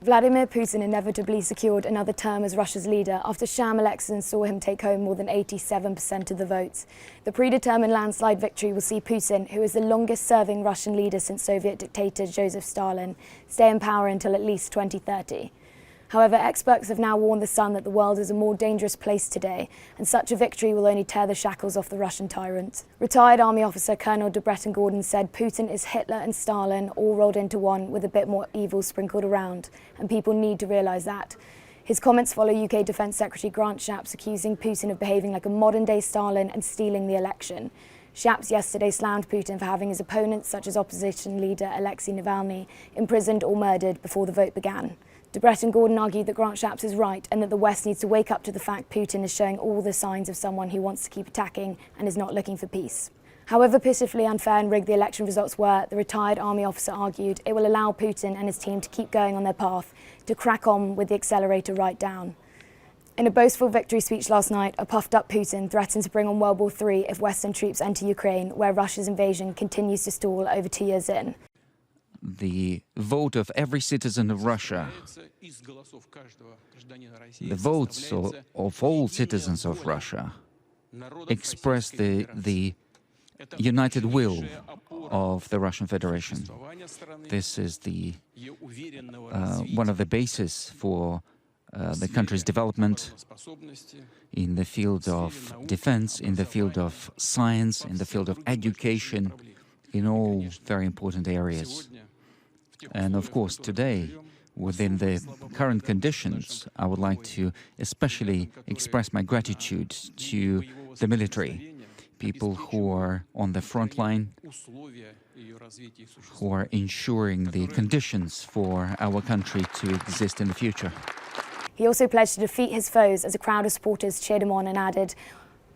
Vladimir Putin inevitably secured another term as Russia's leader after sham elections saw him take home more than 87% of the votes. The predetermined landslide victory will see Putin, who is the longest-serving Russian leader since Soviet dictator Joseph Stalin, stay in power until at least 2030. However, experts have now warned the Sun that the world is a more dangerous place today, and such a victory will only tear the shackles off the Russian tyrant. Retired Army officer Colonel Gordon said Putin is Hitler and Stalin all rolled into one with a bit more evil sprinkled around, and people need to realise that. His comments follow UK Defence Secretary Grant Shapps accusing Putin of behaving like a modern-day Stalin and stealing the election. Shapps yesterday slammed Putin for having his opponents, such as opposition leader Alexei Navalny, imprisoned or murdered before the vote began. Gordon argued that Grant Shapps is right and that the West needs to wake up to the fact Putin is showing all the signs of someone who wants to keep attacking and is not looking for peace. However pitifully unfair and rigged the election results were, the retired army officer argued it will allow Putin and his team to keep going on their path, to crack on with the accelerator right down. In a boastful victory speech last night, a puffed-up Putin threatened to bring on World War III if Western troops enter Ukraine, where Russia's invasion continues to stall over 2 years in. The vote of every citizen of Russia, the votes of all citizens of Russia, express the united will of the Russian Federation. This is one of the bases for the country's development in the field of defense, in the field of science, in the field of education, in all very important areas. And of course, today, within the current conditions, I would like to especially express my gratitude to the military, people who are on the front line, who are ensuring the conditions for our country to exist in the future. He also pledged to defeat his foes as a crowd of supporters cheered him on and added,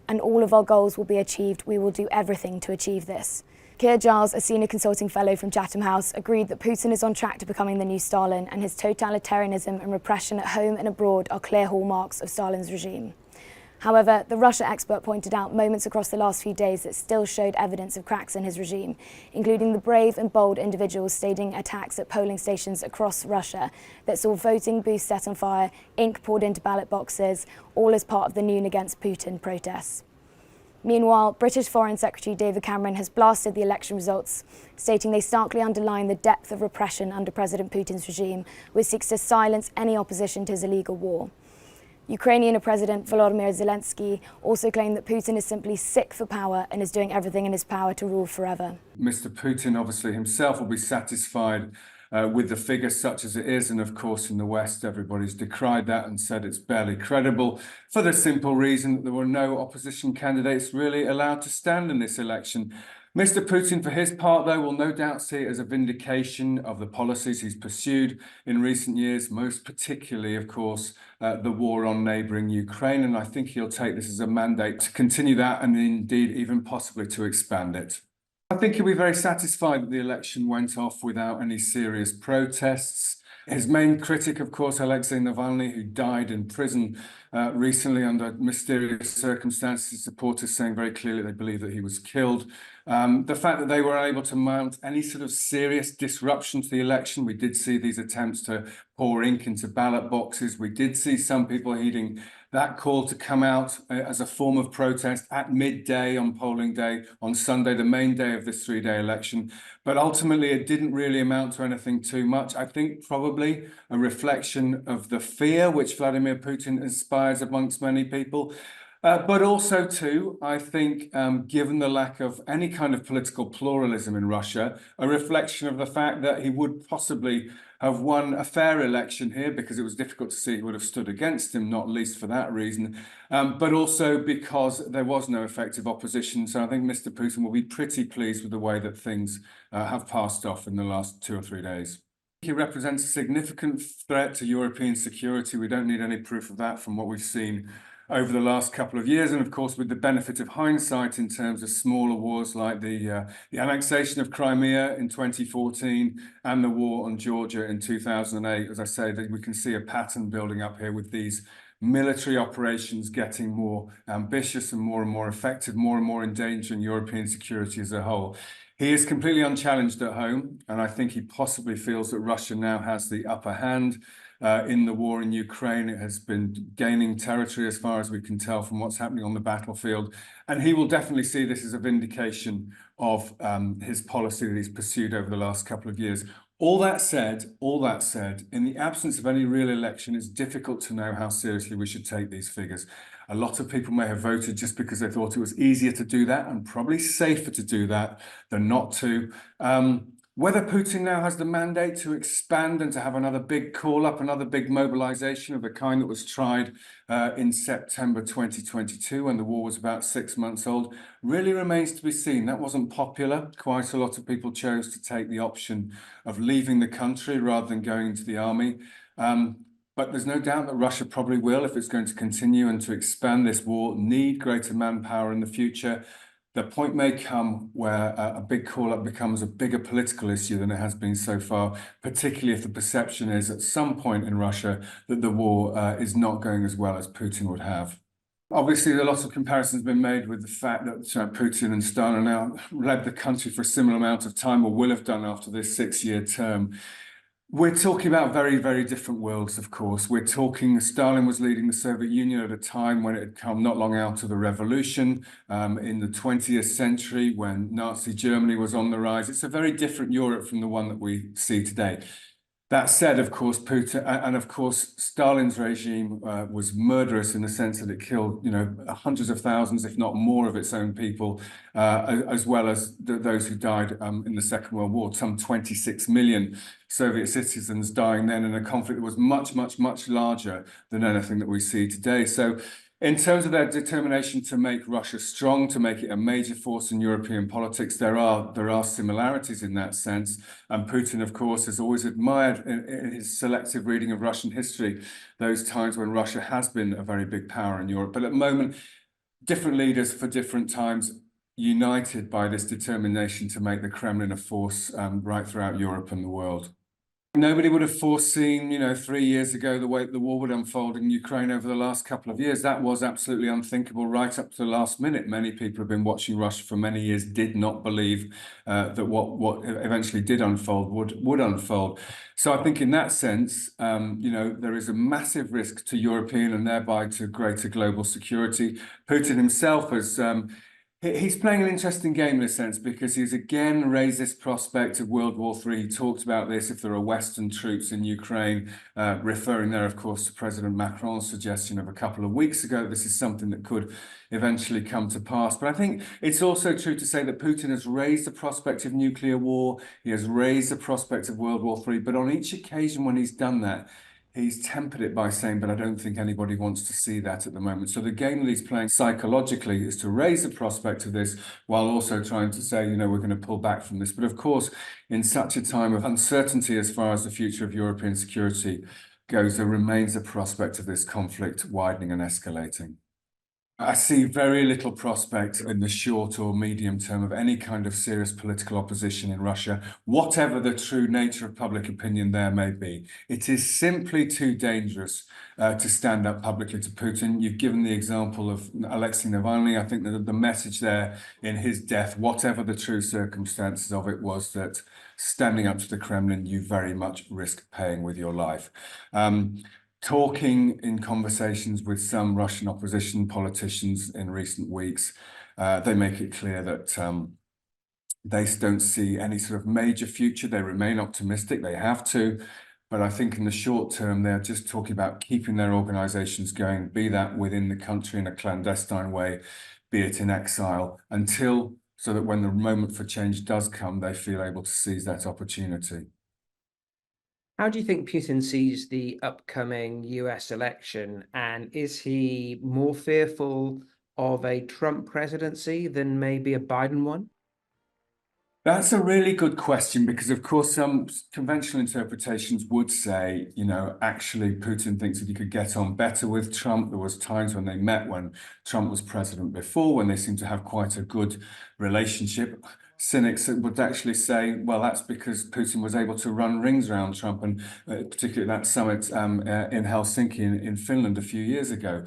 "And all of our goals will be achieved. We will do everything to achieve this." Keir Giles, a senior consulting fellow from Chatham House, agreed that Putin is on track to becoming the new Stalin, and his totalitarianism and repression at home and abroad are clear hallmarks of Stalin's regime. However, the Russia expert pointed out moments across the last few days that still showed evidence of cracks in his regime, including the brave and bold individuals staging attacks at polling stations across Russia that saw voting booths set on fire, ink poured into ballot boxes, all as part of the Noon Against Putin protests. Meanwhile, British Foreign Secretary David Cameron has blasted the election results, stating they starkly underline the depth of repression under President Putin's regime, which seeks to silence any opposition to his illegal war. Ukrainian President Volodymyr Zelensky also claimed that Putin is simply sick for power and is doing everything in his power to rule forever. Mr. Putin obviously himself will be satisfied with the figure such as it is, and of course in the West everybody's decried that and said it's barely credible, for the simple reason that there were no opposition candidates really allowed to stand in this election. Mr. Putin, for his part, though, will no doubt see it as a vindication of the policies he's pursued in recent years, most particularly, of course, the war on neighbouring Ukraine, and I think he'll take this as a mandate to continue that and indeed even possibly to expand it. I think he'll be very satisfied that the election went off without any serious protests. His main critic, of course, Alexei Navalny, who died in prison recently under mysterious circumstances, supporters saying very clearly they believe that he was killed. The fact that they were able to mount any sort of serious disruption to the election, we did see these attempts to pour ink into ballot boxes. We did see some people heeding that call to come out as a form of protest at midday on polling day on Sunday, the main day of this three-day election. But ultimately, it didn't really amount to anything too much. I think probably a reflection of the fear which Vladimir Putin inspires amongst many people. But also, too, I think, given the lack of any kind of political pluralism in Russia, a reflection of the fact that he would possibly have won a fair election here, because it was difficult to see who would have stood against him, not least for that reason, but also because there was no effective opposition. So I think Mr. Putin will be pretty pleased with the way that things have passed off in the last 2 or 3 days. He represents a significant threat to European security. We don't need any proof of that from what we've seen over the last couple of years, and of course with the benefit of hindsight in terms of smaller wars like the annexation of Crimea in 2014 and the war on Georgia in 2008. As I say, that we can see a pattern building up here with these military operations getting more ambitious and more effective, more and more endangering European security as a whole. He is completely unchallenged at home, and I think he possibly feels that Russia now has the upper hand in the war in Ukraine. It has been gaining territory as far as we can tell from what's happening on the battlefield, and he will definitely see this as a vindication of his policy that he's pursued over the last couple of years. All that said, in the absence of any real election, it's difficult to know how seriously we should take these figures. A lot of people may have voted just because they thought it was easier to do that and probably safer to do that than not to. Whether Putin now has the mandate to expand and to have another big call-up, another big mobilization of the kind that was tried in September 2022 when the war was about 6 months old, really remains to be seen. That wasn't popular. Quite a lot of people chose to take the option of leaving the country rather than going into the army. But there's no doubt that Russia probably will, if it's going to continue and to expand this war, need greater manpower in the future. The point may come where a big call-up becomes a bigger political issue than it has been so far, particularly if the perception is at some point in Russia that the war is not going as well as Putin would have. Obviously, a lot of comparisons have been made with the fact that Putin and Stalin now led the country for a similar amount of time, or will have done after this 6-year term. We're talking about very, very different worlds, of course. We're talking Stalin was leading the Soviet Union at a time when it had come not long out of the revolution in the 20th century, when Nazi Germany was on the rise. It's a very different Europe from the one that we see today. That said, of course, Putin and of course Stalin's regime was murderous in the sense that it killed, hundreds of thousands, if not more, of its own people, as well as those who died in the Second World War. Some 26 million Soviet citizens dying then in a conflict that was much, much, much larger than anything that we see today. So, in terms of their determination to make Russia strong, to make it a major force in European politics, there are similarities in that sense. And Putin, of course, has always admired in his selective reading of Russian history those times when Russia has been a very big power in Europe. But at the moment, different leaders for different times, united by this determination to make the Kremlin a force right throughout Europe and the world. Nobody would have foreseen, 3 years ago, the way the war would unfold in Ukraine over the last couple of years. That was absolutely unthinkable right up to the last minute. Many people have been watching Russia for many years, did not believe that what eventually did unfold would unfold. So I think in that sense, there is a massive risk to European and thereby to greater global security. Putin himself has he's playing an interesting game in a sense, because he's again raised this prospect of World War III. He talked about this if there are Western troops in Ukraine, referring there, of course, to President Macron's suggestion of a couple of weeks ago. This is something that could eventually come to pass. But I think it's also true to say that Putin has raised the prospect of nuclear war. He has raised the prospect of World War III. But on each occasion when he's done that, he's tempered it by saying, but I don't think anybody wants to see that at the moment. So the game that he's playing psychologically is to raise the prospect of this while also trying to say, we're going to pull back from this. But of course, in such a time of uncertainty as far as the future of European security goes, there remains a prospect of this conflict widening and escalating. I see very little prospect in the short or medium term of any kind of serious political opposition in Russia, whatever the true nature of public opinion there may be. It is simply too dangerous to stand up publicly to Putin. You've given the example of Alexei Navalny. I think that the message there in his death, whatever the true circumstances of it, was that standing up to the Kremlin, you very much risk paying with your life. Talking in conversations with some Russian opposition politicians in recent weeks, they make it clear that they don't see any sort of major future. They remain optimistic. They have to. But I think in the short term, they're just talking about keeping their organizations going, be that within the country in a clandestine way, be it in exile, so that when the moment for change does come, they feel able to seize that opportunity. How do you think Putin sees the upcoming US election, and is he more fearful of a Trump presidency than maybe a Biden one? That's a really good question, because of course some conventional interpretations would say, actually Putin thinks that he could get on better with Trump. There was times when they met when Trump was president before, when they seemed to have quite a good relationship. Cynics would actually say, well, that's because Putin was able to run rings around Trump, and particularly at that summit in Helsinki in Finland a few years ago.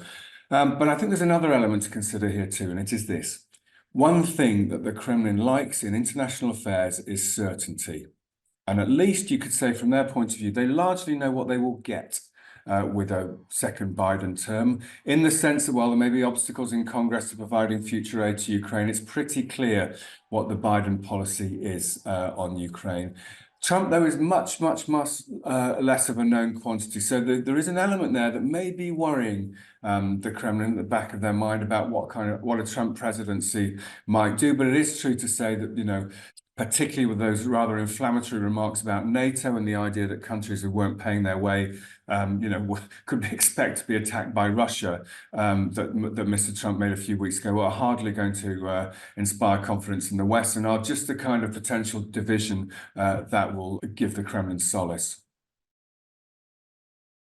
But I think there's another element to consider here too, and it is this. One thing that the Kremlin likes in international affairs is certainty. And at least you could say from their point of view, they largely know what they will get with a second Biden term, in the sense that while there may be obstacles in Congress to providing future aid to Ukraine, it's pretty clear what the Biden policy is on Ukraine. Trump, though, is much less of a known quantity. So there is an element there that may be worrying the Kremlin at the back of their mind about what a Trump presidency might do. But it is true to say that, you know, particularly with those rather inflammatory remarks about NATO and the idea that countries who weren't paying their way, you know, could expect to be attacked by Russia, that Mr. Trump made a few weeks ago, are hardly going to inspire confidence in the West, and are just the kind of potential division that will give the Kremlin solace.